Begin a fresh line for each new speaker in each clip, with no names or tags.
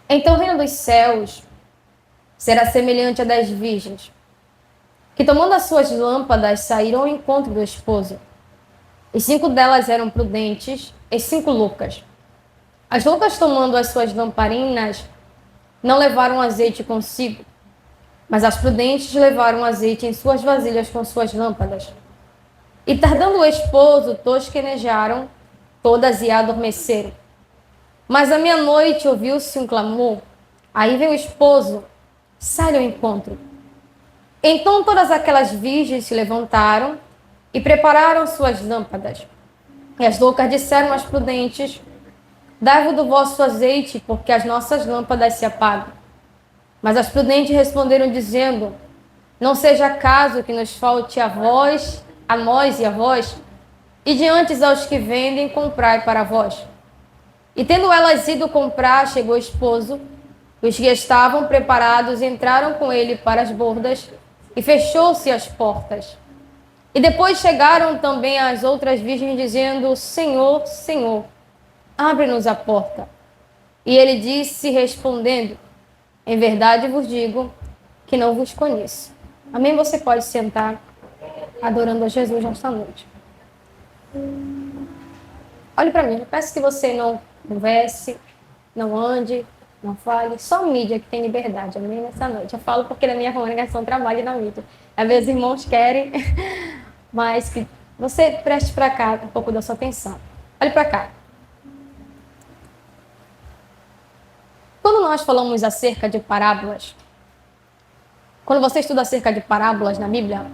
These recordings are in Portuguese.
Então o reino dos céus será semelhante a 10 virgens, que tomando as suas lâmpadas saíram ao encontro do esposo. E 5 delas eram prudentes e 5 loucas. As loucas, tomando as suas lamparinas, não levaram azeite consigo, mas as prudentes levaram azeite em suas vasilhas com suas lâmpadas. E tardando o esposo, tosquenejaram todas e adormeceram. Mas à meia-noite ouviu-se um clamor. Aí veio o esposo, sai ao encontro. Então todas aquelas virgens se levantaram e prepararam suas lâmpadas. E as loucas disseram às prudentes: dai-vos do vosso azeite, porque as nossas lâmpadas se apagam. Mas as prudentes responderam dizendo: não seja caso que nos falte a vós, a nós e a vós, e diante aos que vendem, comprai para vós. E tendo elas ido comprar, chegou o esposo. Os que estavam preparados entraram com ele para as bordas, e fechou-se as portas. E depois chegaram também as outras virgens, dizendo: Senhor, Senhor, abre-nos a porta. E ele disse, respondendo: em verdade vos digo que não vos conheço. Amém? Você pode sentar, adorando a Jesus nesta noite. Olhe para mim, eu peço que você não converse, não ande, não fale. Só a mídia que tem liberdade, amém? Nessa noite. Eu falo porque na minha congregação trabalha na mídia. Às vezes os irmãos querem, mas que você preste para cá um pouco da sua atenção. Olhe para cá. Quando nós falamos acerca de parábolas, quando você estuda acerca de parábolas na Bíblia,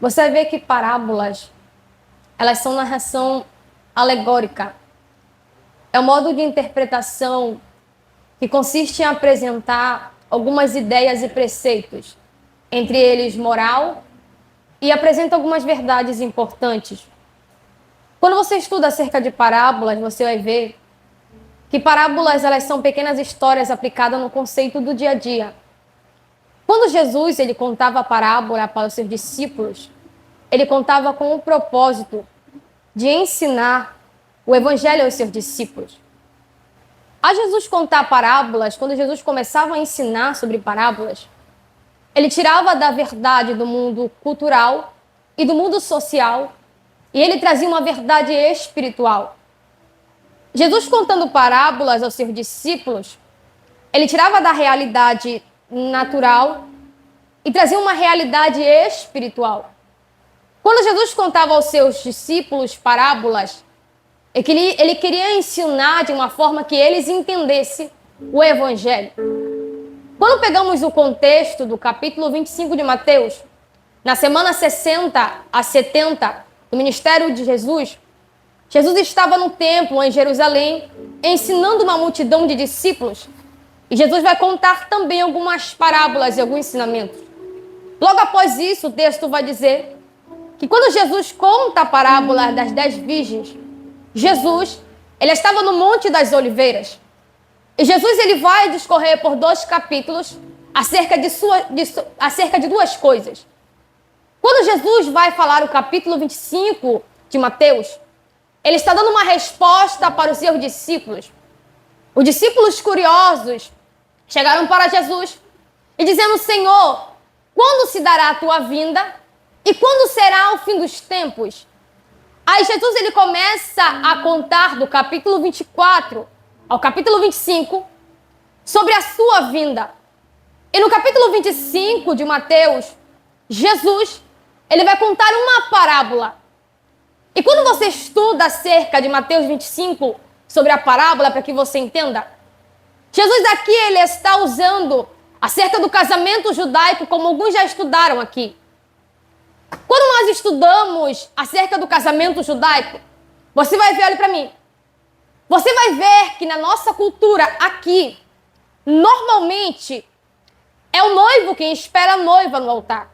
você vai ver que parábolas, elas são narração alegórica. É um modo de interpretação que consiste em apresentar algumas ideias e preceitos, entre eles moral, e apresenta algumas verdades importantes. Quando você estuda acerca de parábolas, você vai ver que parábolas, elas são pequenas histórias aplicadas no conceito do dia a dia. Quando Jesus ele contava a parábola para os seus discípulos, ele contava com o propósito de ensinar o evangelho aos seus discípulos. A Jesus contar parábolas, quando Jesus começava a ensinar sobre parábolas, ele tirava da verdade do mundo cultural e do mundo social e ele trazia uma verdade espiritual. Jesus contando parábolas aos seus discípulos, ele tirava da realidade natural e trazia uma realidade espiritual. Quando Jesus contava aos seus discípulos parábolas, ele queria ensinar de uma forma que eles entendessem o evangelho. Quando pegamos o contexto do capítulo 25 de Mateus, na semana 60 a 70 do ministério de Jesus, Jesus estava no templo em Jerusalém, ensinando uma multidão de discípulos. E Jesus vai contar também algumas parábolas e alguns ensinamentos. Logo após isso, o texto vai dizer que quando Jesus conta a parábola das 10 virgens, Jesus, ele estava no Monte das Oliveiras. E Jesus ele vai discorrer por 2 capítulos acerca de 2 coisas. Quando Jesus vai falar o capítulo 25 de Mateus, ele está dando uma resposta para os seus discípulos. Os discípulos curiosos chegaram para Jesus e dizendo: Senhor, quando se dará a tua vinda e quando será o fim dos tempos? Aí Jesus ele começa a contar do capítulo 24 ao capítulo 25 sobre a sua vinda. E no capítulo 25 de Mateus, Jesus ele vai contar uma parábola. E quando você estuda acerca de Mateus 25, sobre a parábola, para que você entenda, Jesus aqui ele está usando acerca do casamento judaico, como alguns já estudaram aqui. Quando nós estudamos acerca do casamento judaico, você vai ver, olha para mim, você vai ver que na nossa cultura aqui, normalmente, é o noivo quem espera a noiva no altar.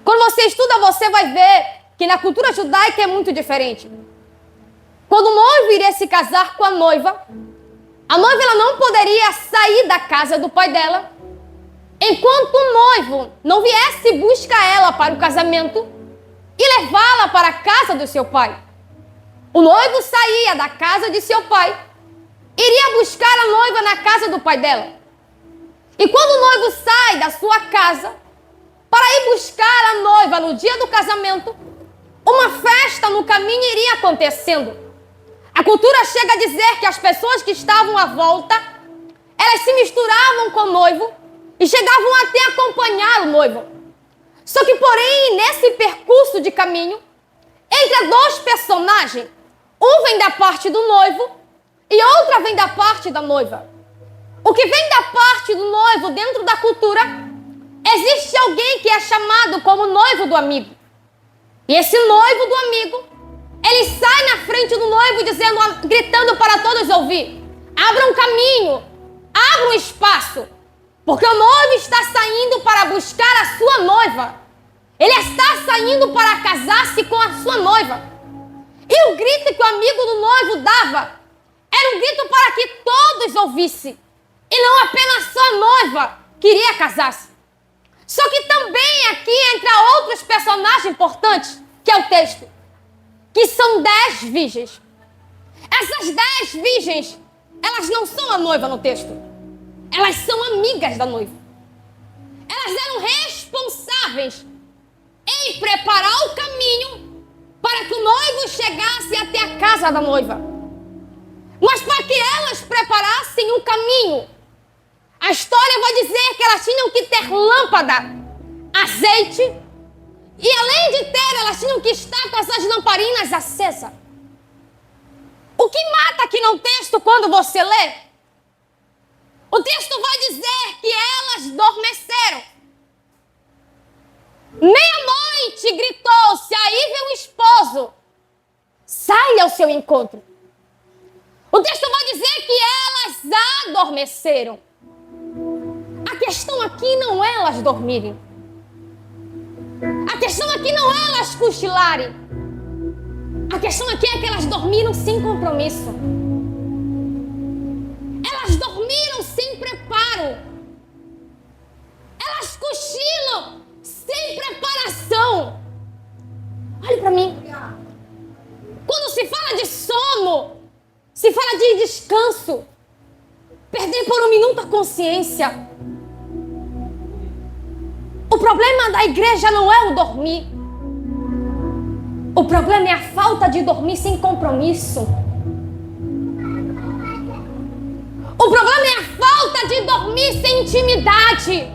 Quando você estuda, você vai ver que na cultura judaica é muito diferente. Quando o noivo iria se casar com a noiva ela não poderia sair da casa do pai dela enquanto o noivo não viesse buscar ela para o casamento e levá-la para a casa do seu pai. O noivo saía da casa de seu pai iria buscar a noiva na casa do pai dela. E quando o noivo sai da sua casa para ir buscar a noiva no dia do casamento, uma festa no caminho iria acontecendo. A cultura chega a dizer que as pessoas que estavam à volta, elas se misturavam com o noivo e chegavam até a acompanhar o noivo. Só que, porém, nesse percurso de caminho, entre dois personagens, um vem da parte do noivo e outra vem da parte da noiva. O que vem da parte do noivo dentro da cultura, existe alguém que é chamado como noivo do amigo. E esse noivo do amigo, ele sai na frente do noivo dizendo, gritando para todos ouvir: abra um caminho, abra um espaço, porque o noivo está saindo para buscar a sua noiva. Ele está saindo para casar-se com a sua noiva. E o grito que o amigo do noivo dava era um grito para que todos ouvissem. E não apenas só a noiva queria casar-se. Só que também aqui entra outros personagens importantes, que é o texto, que são 10 virgens. Essas 10 virgens, elas não são a noiva no texto. Elas são amigas da noiva. Elas eram responsáveis em preparar o caminho para que o noivo chegasse até a casa da noiva. Mas para que elas preparassem o caminho, a história vai dizer que elas tinham que ter lâmpada, azeite, e além de ter, elas tinham que estar com essas lamparinas acesas. O que mata aqui no texto quando você lê? O texto vai dizer que elas adormeceram. Meia-noite gritou-se, aí vem o esposo, saia ao seu encontro. O texto vai dizer que elas adormeceram. A questão aqui não é elas dormirem. A questão aqui não é elas cochilarem. A questão aqui é que elas dormiram sem compromisso. Elas dormiram sem preparo. Elas cochilam sem preparação. Olhe para mim. Quando se fala de sono, se fala de descanso, perder por um minuto a consciência. O problema da igreja não é o dormir. O problema é a falta de dormir sem compromisso. O problema é a falta de dormir sem intimidade.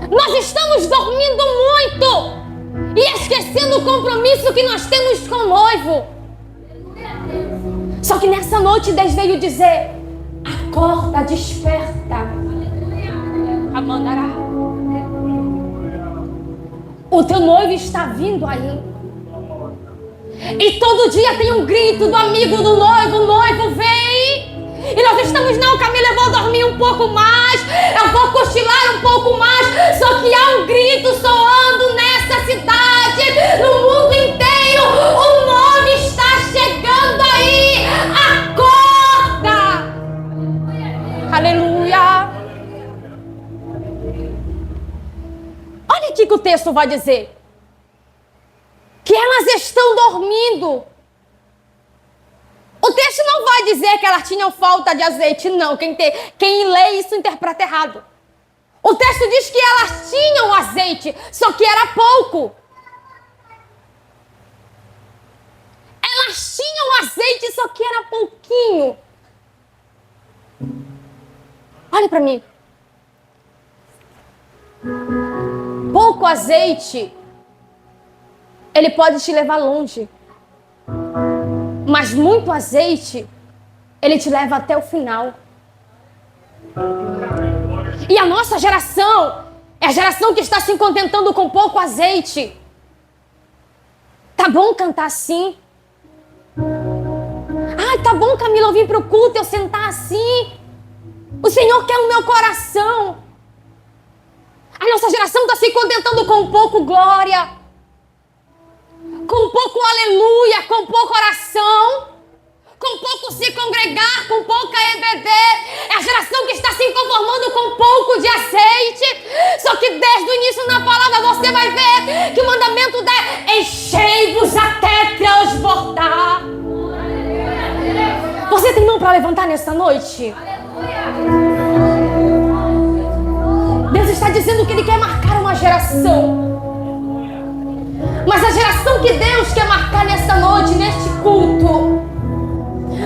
Nós estamos dormindo muito e esquecendo o compromisso que nós temos com o noivo. Só que nessa noite Deus veio dizer: acorda, desperta. Amandará. O teu noivo está vindo aí. E todo dia tem um grito do amigo do noivo: o noivo vem. E nós estamos, não, Camila, eu vou dormir um pouco mais, eu vou cochilar um pouco mais. Só que há um grito soando nessa cidade, no mundo inteiro: o noivo está chegando aí. Acorda! Aleluia! Olha o que o texto vai dizer. Que elas estão dormindo. O texto não vai dizer que elas tinham falta de azeite, não. Quem lê isso interpreta errado. O texto diz que elas tinham azeite, só que era pouco. Elas tinham azeite, só que era pouquinho. Olha para mim. Pouco azeite, ele pode te levar longe. Mas muito azeite, ele te leva até o final. E a nossa geração é a geração que está se contentando com pouco azeite. Tá bom cantar assim? Ai, tá bom, Camila, eu vim para o culto, eu sentar assim. O Senhor quer o meu coração. A nossa geração está se contentando com pouco glória, com pouco aleluia, com pouco oração, com pouco se congregar, com pouca EBD. É a geração que está se conformando com pouco de azeite. Só que desde o início na palavra você vai ver que o mandamento é: enchei-vos até transbordar. Você tem geração para levantar nesta noite. Deus está dizendo que Ele quer marcar uma geração. Mas a geração que Deus quer marcar nesta noite, neste culto,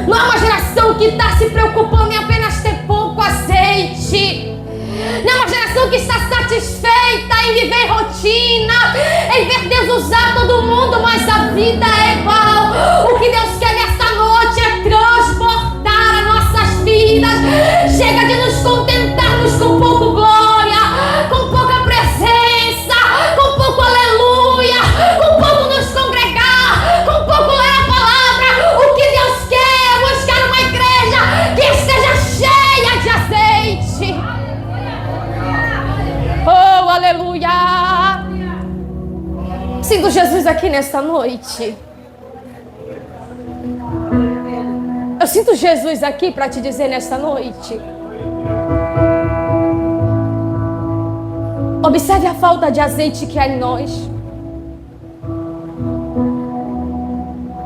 não é uma geração que está se preocupando em apenas ter pouco azeite. Não é uma geração que está satisfeita em viver rotina, em ver Deus usar todo mundo, mas a vida é igual. O que Deus quer nesta noite é transbordar as nossas vidas. Chega de nos contentarmos com pouco glória, com pouca presença, com pouco aleluia, com pouco nos congregar, com pouco ler a palavra. O que Deus quer é buscar uma igreja que esteja cheia de azeite. Oh, aleluia! Sinto Jesus aqui nesta noite. Eu sinto Jesus aqui para te dizer nesta noite. Observe a falta de azeite que há em nós.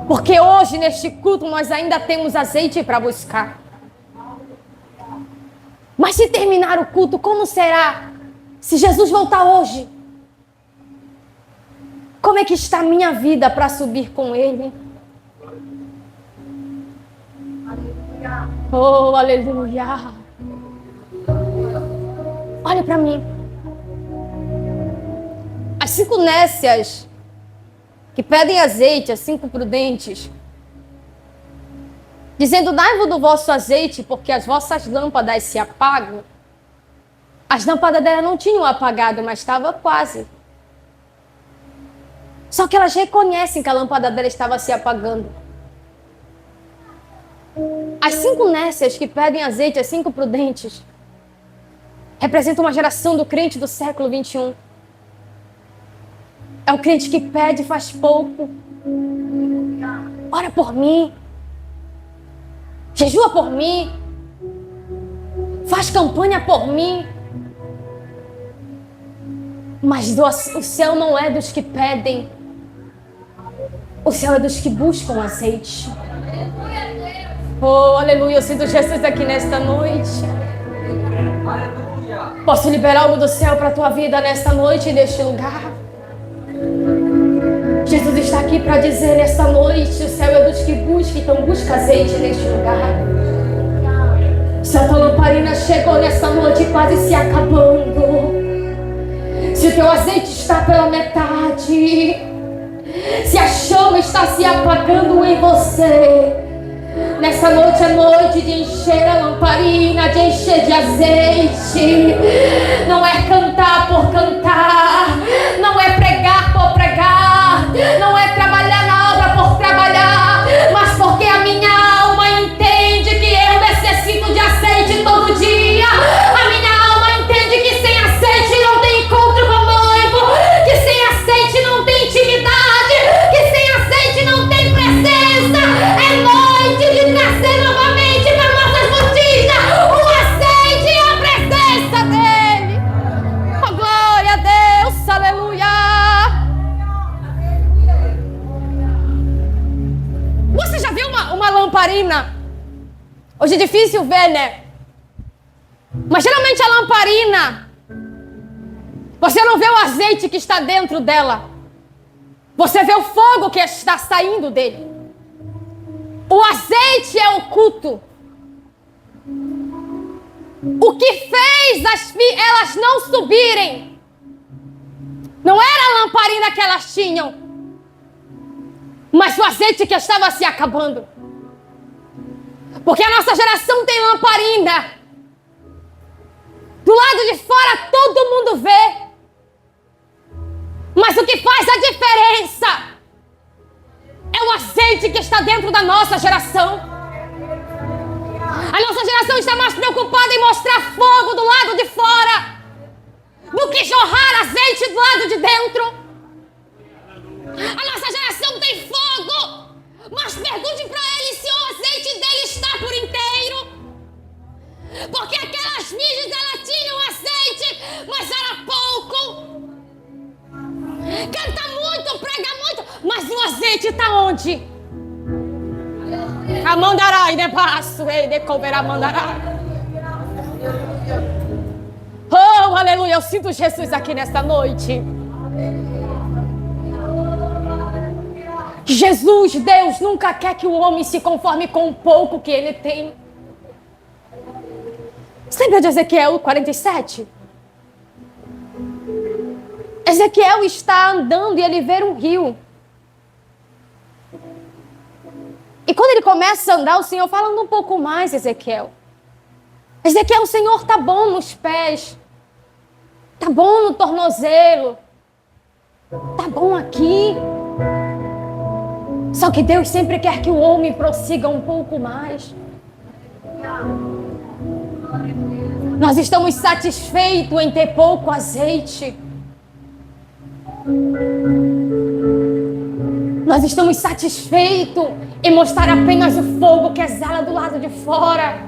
Porque hoje, neste culto, nós ainda temos azeite para buscar. Mas se terminar o culto, como será? Se Jesus voltar hoje, como é que está a minha vida para subir com Ele? Oh, aleluia! Olha para mim. As 5 nécias que pedem azeite, as 5 prudentes, dizendo: dai-vos do vosso azeite, porque as vossas lâmpadas se apagam. As lâmpadas dela não tinham apagado, mas estava quase. Só que elas reconhecem que a lâmpada dela estava se apagando. As 5 nécias que pedem azeite, as 5 prudentes, representam uma geração do crente do século 21. É o crente que pede e faz pouco. Ora por mim. Jejua por mim. Faz campanha por mim. Mas o céu não é dos que pedem. O céu é dos que buscam azeite. Oh, aleluia. Eu sinto Jesus aqui nesta noite. Posso liberar algo do céu para a tua vida nesta noite, neste lugar? Jesus está aqui para dizer nesta noite: o céu é dos que buscam, então busca azeite neste lugar. Se a tua lamparina chegou nesta noite quase se acabando, se o teu azeite está pela metade, se a chama está se apagando em você, nessa noite é noite de encher a lamparina, de encher de azeite. Não é cantar por cantar, não é pregar por pregar, não é trabalhar na obra por trabalhar, mas porque a minha alma entende que eu necessito de azeite todo dia. A minha alma entende que sem azeite não tem encontro com o noivo, que sem azeite não tem intimidade, que sem azeite não tem presença. É noite de trazer novamente para nossas botijas o azeite e a presença dele. Oh, glória a Deus, aleluia. Você já viu uma lamparina? Hoje é difícil ver, né? Mas geralmente a lamparina, você não vê o azeite que está dentro dela. Você vê o fogo que está saindo dele. O azeite é oculto. O que fez elas não subirem não era a lamparina que elas tinham, mas o azeite que estava se acabando. Porque a nossa geração tem lamparina. Do lado de fora todo mundo vê. Mas o que faz a diferença é o azeite que está dentro da nossa geração. A nossa geração está mais preocupada em mostrar fogo do lado de fora do que jorrar azeite do lado de dentro. A nossa geração tem fogo, mas pergunte para ele se o azeite dele está por inteiro. Porque aquelas virgens, elas tinham azeite, mas era pouco. Canta muito, prega muito, mas o azeite está onde? Amandará e de passo, e de coverá mandará. Oh, aleluia, eu sinto Jesus aqui nesta noite. Jesus, Deus, nunca quer que o homem se conforme com o pouco que ele tem. Você lembra de Ezequiel 47? Ezequiel está andando e ele vê um rio. E quando ele começa a andar, o Senhor fala um pouco mais, Ezequiel. Ezequiel, o Senhor tá bom nos pés. Tá bom no tornozelo. Tá bom aqui. Só que Deus sempre quer que o homem prossiga um pouco mais. Nós estamos satisfeitos em ter pouco azeite. Nós estamos satisfeitos em mostrar apenas o fogo que exala do lado de fora.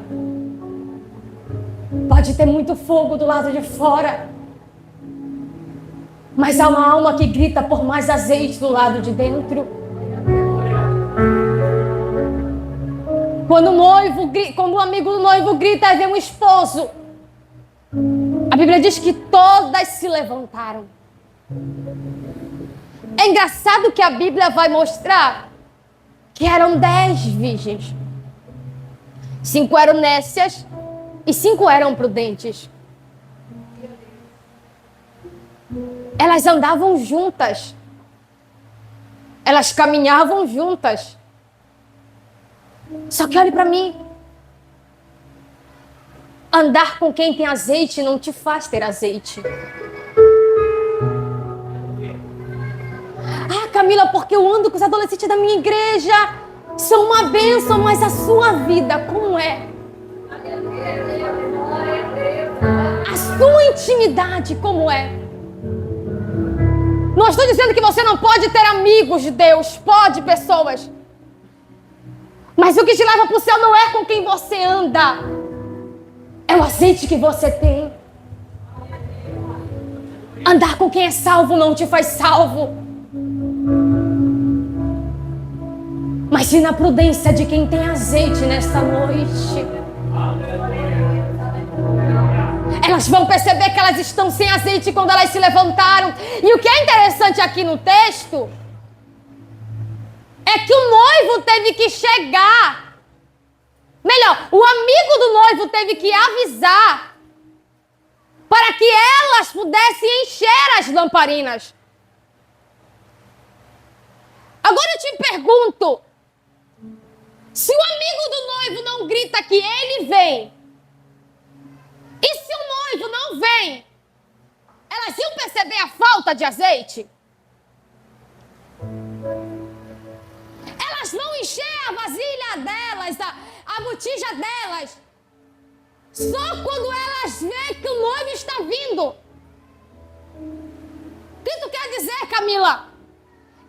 Pode ter muito fogo do lado de fora, mas há uma alma que grita por mais azeite do lado de dentro. Quando o amigo do noivo grita e vê um esposo, a Bíblia diz que todas se levantaram. É engraçado que a Bíblia vai mostrar que eram 10 virgens. 5 eram nécias e 5 eram prudentes. Elas andavam juntas. Elas caminhavam juntas. Só que olhe para mim. Andar com quem tem azeite não te faz ter azeite. Ah, Camila, porque eu ando com os adolescentes da minha igreja. São uma bênção, mas a sua vida, como é? A sua intimidade, como é? Não estou dizendo que você não pode ter amigos de Deus. Pode, pessoas. Mas o que te leva para o céu não é com quem você anda. É o azeite que você tem. Andar com quem é salvo não te faz salvo. Mas sim na prudência de quem tem azeite nesta noite. Elas vão perceber que elas estão sem azeite quando elas se levantaram. E o que é interessante aqui no texto é que o noivo teve que chegar. Melhor, o amigo do noivo teve que avisar para que elas pudessem encher as lamparinas. Agora eu te pergunto, se o amigo do noivo não grita que ele vem, e se o noivo não vem, elas iam perceber a falta de azeite? Elas vão encher a vasilha delas, a botija delas, só quando elas veem que o noivo está vindo. O que tu quer dizer, Camila?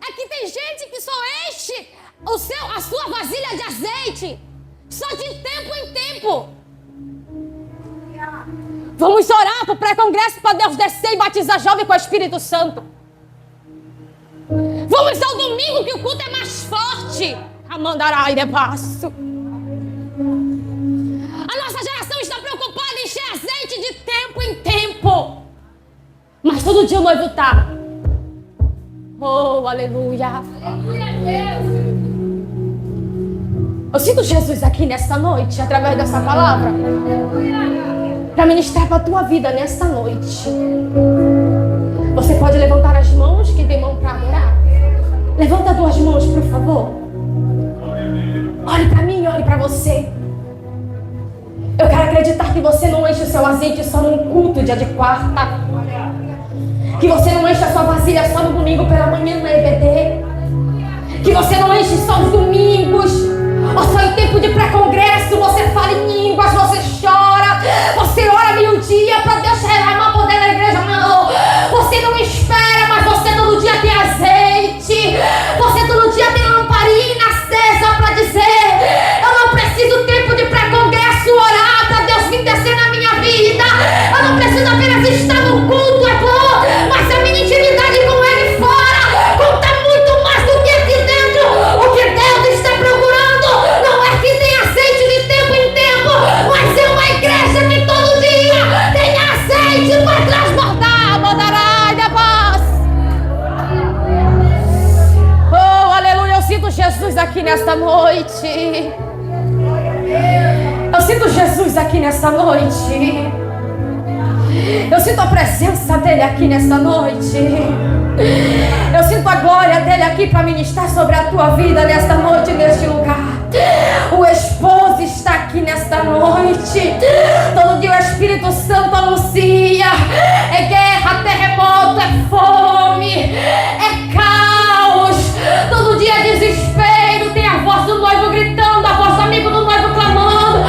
É que tem gente que só enche a sua vasilha de azeite só de tempo em tempo. Vamos orar para o pré-congresso para Deus descer e batizar jovem com o Espírito Santo. Vamos ao domingo que o culto é mais forte. Amandará e de passo. A nossa geração está preocupada em encher azeite de tempo em tempo. Mas todo dia o noivo está. Oh, aleluia. Aleluia, Deus. Eu sinto Jesus aqui nesta noite, através dessa palavra, para ministrar para a tua vida nesta noite. Você pode levantar as mãos, que tem mão para adorar. Levanta as tuas mãos, por favor. Olhe para mim e olhe para você. Eu quero acreditar que você não enche o seu azeite só num culto dia de quarta. Que você não enche a sua vasilha só no domingo pela manhã na EBD. Que você não enche só os domingos. Ou só em tempo de pré-congresso. Você fala em línguas, você chora. Você ora meio-dia para Deus derramar poder na igreja. Não. Você não espera, mas você todo dia tem azeite. Você todo dia tem lamparina acesa para dizer: eu não preciso tempo de pré-congresso orar para Deus vir descer na minha vida. Eu não preciso apenas estar no culto, é bom, mas a minha intimidade com Ele fora conta muito mais do que aqui dentro. O que Deus está procurando não é que nesta noite. Eu sinto Jesus aqui nessa noite. Eu sinto a presença dele aqui nessa noite. Eu sinto a glória dele aqui para ministrar sobre a tua vida nesta noite, neste lugar. O esposo está aqui nesta noite. Todo dia o Espírito Santo anuncia: é guerra, terremoto, é fome, é caos. Todo dia é desespero. Tem a voz do noivo gritando, a voz do amigo do noivo clamando.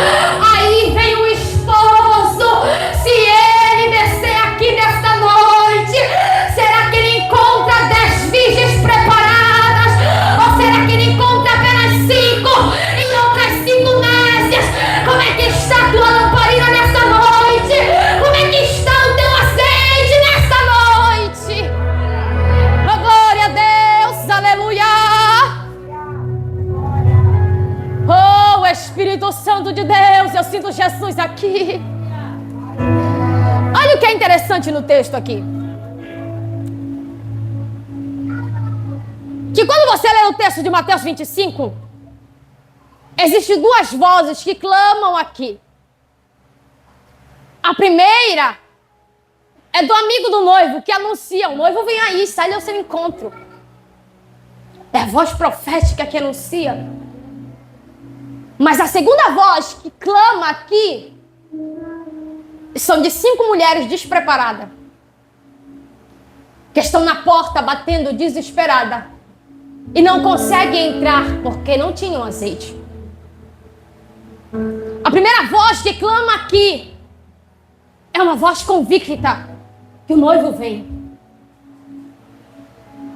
Aí vem o esposo. Se ele descer aqui nesta noite, será que ele encontra 10 virgens preparadas? Ou será que ele encontra apenas 5 em outras 5 nésias? Como é que está a tua lamparina nesta noite? Como é que está o teu azeite nesta noite? Oh, glória a Deus, aleluia! Oh, Espírito Santo de Deus, eu sinto Jesus aqui. Olha o que é interessante no texto aqui. Que quando você lê o texto de Mateus 25, existem 2 vozes que clamam aqui. A primeira é do amigo do noivo, que anuncia: o noivo vem aí, sai ao seu encontro. É a voz profética que anuncia. Mas a segunda voz que clama aqui são de 5 mulheres despreparadas, que estão na porta batendo desesperada e não conseguem entrar porque não tinham azeite. A primeira voz que clama aqui é uma voz convicta que o noivo vem.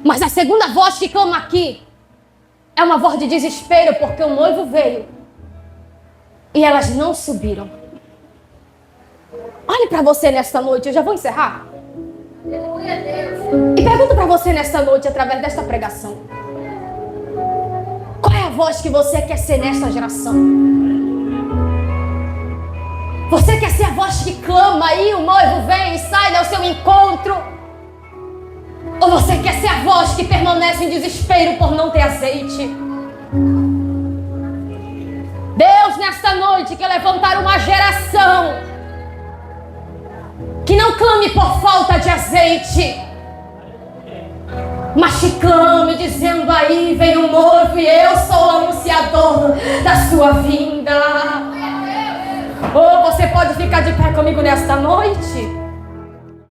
Mas a segunda voz que clama aqui é uma voz de desespero porque o noivo veio e elas não subiram. Olhe para você nesta noite, eu já vou encerrar. E pergunto para você nesta noite, através desta pregação: qual é a voz que você quer ser nesta geração? Você quer ser a voz que clama aí, o noivo vem e sai ao seu encontro? Ou você quer ser a voz que permanece em desespero por não ter azeite? Deus, nesta noite, quer levantar uma geração que não clame por falta de azeite, mas que clame dizendo: aí vem o noivo e eu sou o anunciador da sua vinda. Ou você pode ficar de pé comigo nesta noite?